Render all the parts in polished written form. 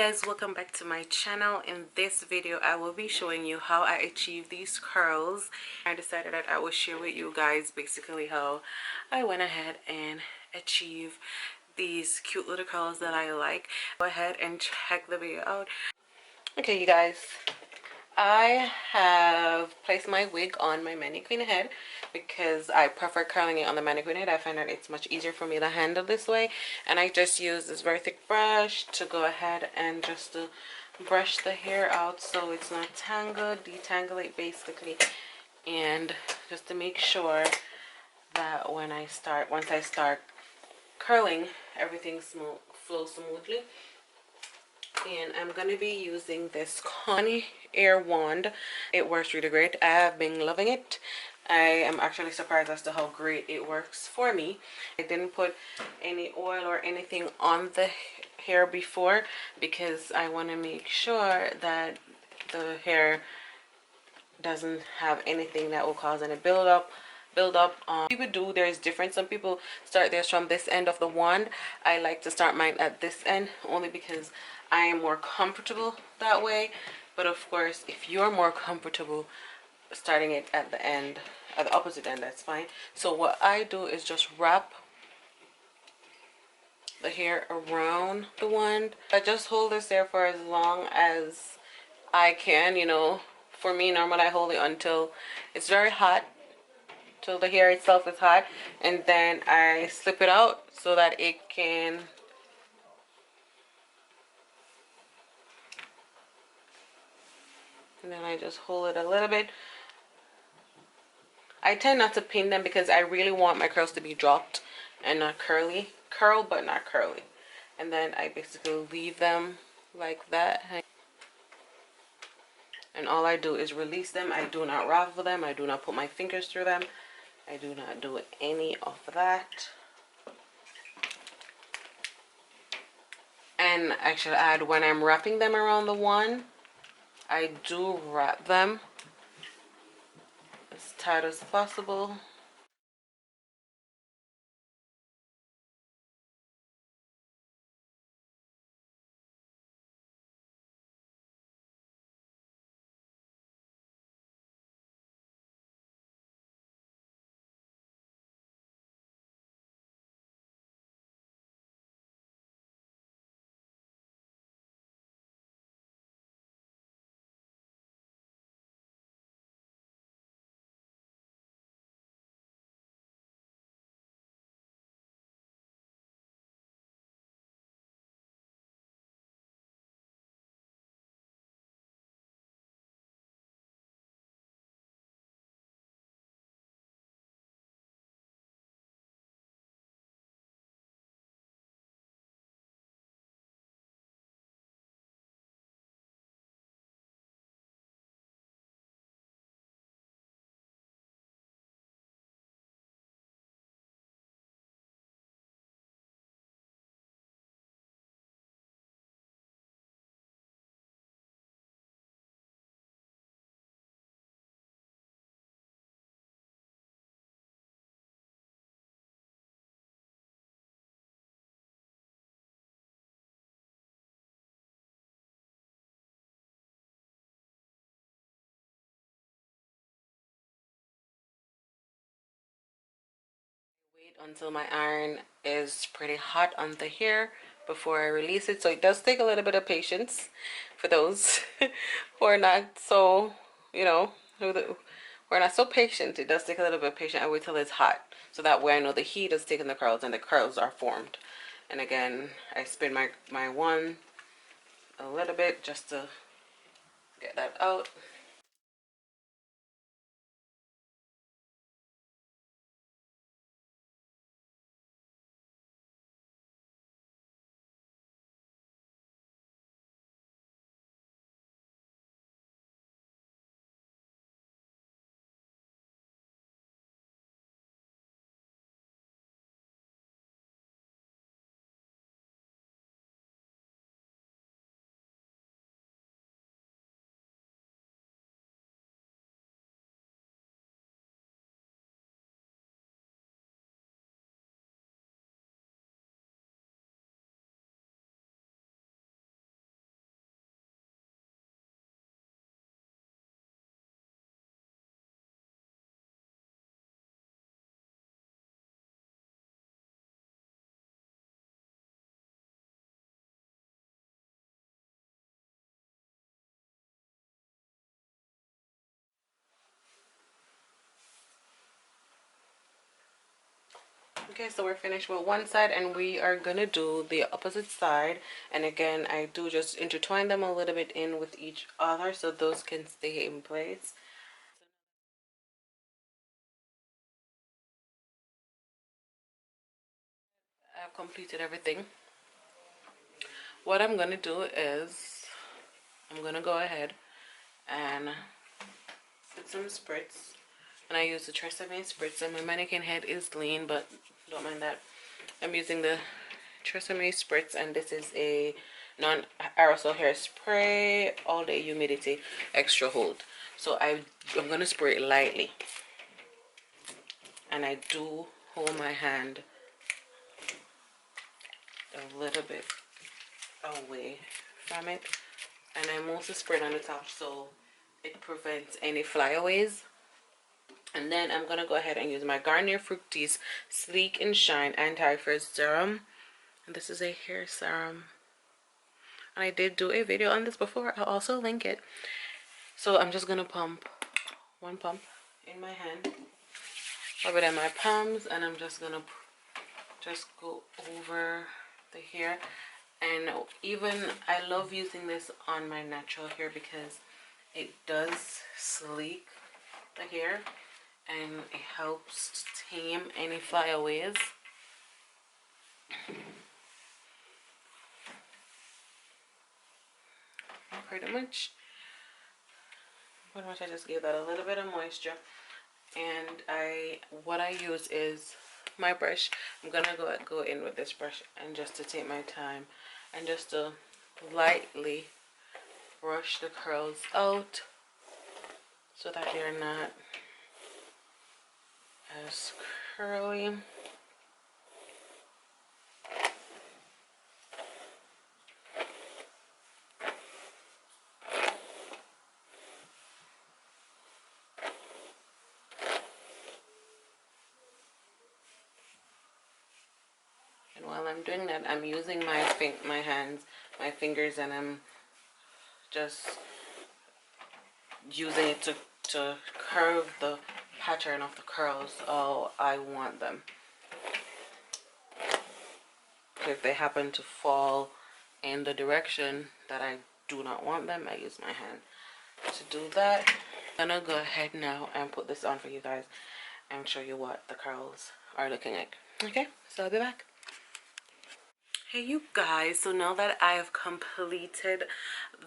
guys, welcome back to my channel. In this video I will be showing you how I achieve these curls. I decided that I will share with you guys basically how I went ahead and achieve these cute little curls that I like. Go ahead and check the video out. Okay, you guys, I have placed my wig on my mannequin head because I prefer curling it on the mannequin head. I find that it's much easier for me to handle this way, and I just use this very thick brush to go ahead and just to brush the hair out so it's not tangled, detangle it basically, and just to make sure that once I start curling, everything flows smoothly. And I'm going to be using this CONAIR wand. It works really great. I have been loving it. I am actually surprised as to how great it works for me. I didn't put any oil or anything on the hair before because I want to make sure that the hair doesn't have anything that will cause any buildup. People do, there's different. Some people start theirs from this end of the wand. I like to start mine at this end only because I am more comfortable that way. But of course, if you're more comfortable starting it at the end, at the opposite end, that's fine. So what I do is just wrap the hair around the wand. I just hold this there for as long as I can, you know. For me, normally I hold it until it's very hot, till the hair itself is hot, and then I slip it out so that it can and then I just hold it a little bit. I tend not to pin them because I really want my curls to be dropped and not curly. Curl but not curly. And then I basically leave them like that. And all I do is release them. I do not ruffle them. I do not put my fingers through them. I do not do any of that. And I should add, when I'm wrapping them around the wand, I do wrap them as tight as possible. Wait until my iron is pretty hot on the hair before I release it. So it does take a little bit of patience for those who are not so, you know, who are not so patient. It does take a little bit of patience. I wait till it's hot so that way I know the heat is taking the curls and the curls are formed. And again, I spin my wand a little bit just to get that out. Okay, so we're finished with one side and we are gonna do the opposite side. And again, I do just intertwine them a little bit in with each other so those can stay in place. I've completed everything. What I'm gonna do is I'm gonna go ahead and put some spritz, and I use the Tresemme spritz, and my mannequin head is lean, but don't mind that. I'm using the Tresemme spritz, and this is a non-aerosol hairspray, all day humidity, extra hold. So I'm gonna spray it lightly, and I do hold my hand a little bit away from it, and I mostly spray it on the top so it prevents any flyaways. And then I'm gonna go ahead and use my Garnier Fructis Sleek and Shine Anti-Frizz Serum, and this is a hair serum, and I did do a video on this before. I'll also link it. So I'm just gonna pump one pump in my hand, rub it in my palms, and I'm just gonna just go over the hair. And even I love using this on my natural hair because it does sleek the hair and it helps tame any flyaways. Pretty much I just gave that a little bit of moisture. And what I use is my brush. I'm gonna go in with this brush and just to take my time and just to lightly brush the curls out so that they're not as curly. And while I'm doing that, I'm using my hands, my fingers, and I'm just using it to curve the pattern of the curls how I want them. If they happen to fall in the direction that I do not want them, I use my hand to do that. I'm gonna go ahead now and put this on for you guys and show you what the curls are looking like. Okay, so I'll be back. Hey you guys, so now that I have completed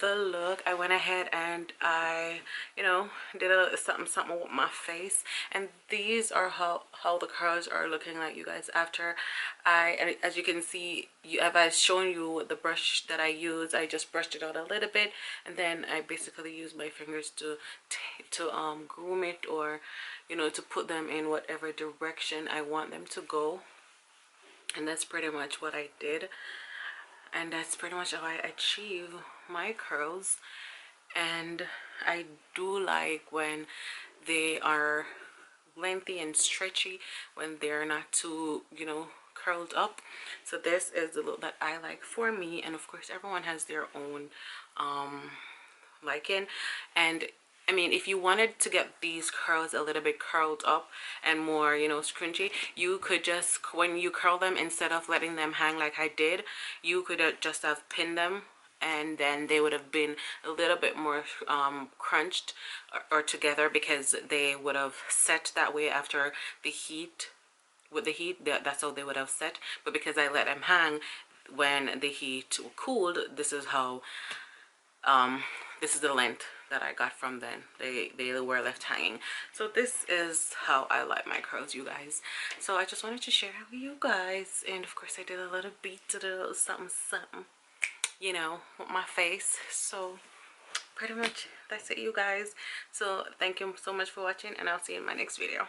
the look, I went ahead and I did a little something with my face, and these are how the curls are looking like, you guys, after and as you can see, I've shown you the brush that I use. I just brushed it out a little bit, and then I basically use my fingers to groom it, or to put them in whatever direction I want them to go. And that's pretty much what I did, and that's pretty much how I achieve my curls. And I do like when they are lengthy and stretchy, when they're not too curled up. So this is the look that I like for me, and of course everyone has their own liking. And I mean, if you wanted to get these curls a little bit curled up and more, scrunchy, you could just, when you curl them, instead of letting them hang like I did, you could just have pinned them, and then they would have been a little bit more crunched or together, because they would have set that way after the heat. With the heat, that's how they would have set. But because I let them hang when the heat cooled, this is how this is the length that I got from them. They were left hanging. So this is how I like my curls, you guys. So I just wanted to share with you guys, and of course I did a little beat, did a little something with my face. So pretty much that's it, you guys. So thank you so much for watching, and I'll see you in my next video.